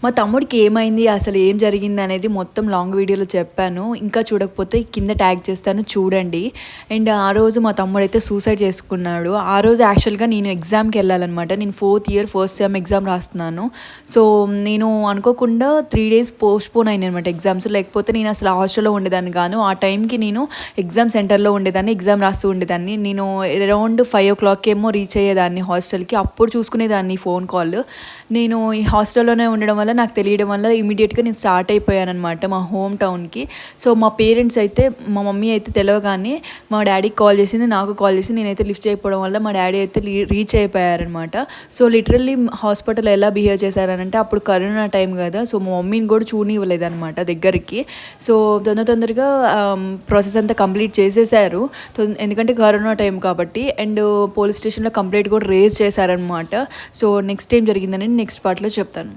మా తమ్ముడికి ఏమైంది, అసలు ఏం జరిగింది అనేది మొత్తం లాంగ్ వీడియోలో చెప్పాను. ఇంకా చూడకపోతే కింద ట్యాగ్ చేస్తాను చూడండి. అండ్ ఆ రోజు మా తమ్ముడైతే సూసైడ్ చేసుకున్నాడు. ఆ రోజు యాక్చువల్గా నేను ఎగ్జామ్కి వెళ్ళాలన్నమాట. నేను 4th year first sem exam రాస్తున్నాను. సో నేను అనుకోకుండా 3 days పోస్ట్పోన్ అయినాయి అనమాట ఎగ్జామ్స్. లేకపోతే నేను అసలు హాస్టల్లో ఉండేదాన్ని గాను. ఆ టైంకి నేను ఎగ్జామ్ సెంటర్లో ఉండేదాన్ని, ఎగ్జామ్ రాస్తూ ఉండేదాన్ని. నేను అరౌండ్ 5 o'clock ఏమో రీచ్ అయ్యేదాన్ని హాస్టల్కి. అప్పుడు చూసుకునేదాన్ని ఫోన్ కాల్. నేను ఈ హాస్టల్లోనే ఉండడం వల్ల నాకు తెలియడం వల్ల ఇమీడియట్గా నేను స్టార్ట్ అయిపోయానమాట మా హోమ్ టౌన్కి. సో మా పేరెంట్స్ అయితే, మా మమ్మీ అయితే తెలియగానే మా డాడీకి కాల్ చేసింది, నాకు కాల్ చేసి నేనైతే లిఫ్ట్ చేయకపోవడం వల్ల మా డాడీ అయితే రీచ్ అయిపోయారనమాట. సో లిటరల్లీ హాస్పిటల్ ఎలా బిహేవ్ చేశారనంటే, అప్పుడు కరోనా టైం కదా, సో మా మమ్మీని కూడా చూడనివ్వలేదన్నమాట దగ్గరికి. సో తొందరగా ప్రాసెస్ అంతా కంప్లీట్ చేసేసారు, ఎందుకంటే కరోనా టైం కాబట్టి. అండ్ పోలీస్ స్టేషన్లో కంప్లైంట్ కూడా రేజ్ చేశారనమాట. సో నెక్స్ట్ ఏం జరిగిందని నెక్స్ట్ పార్ట్లో చెప్తాను.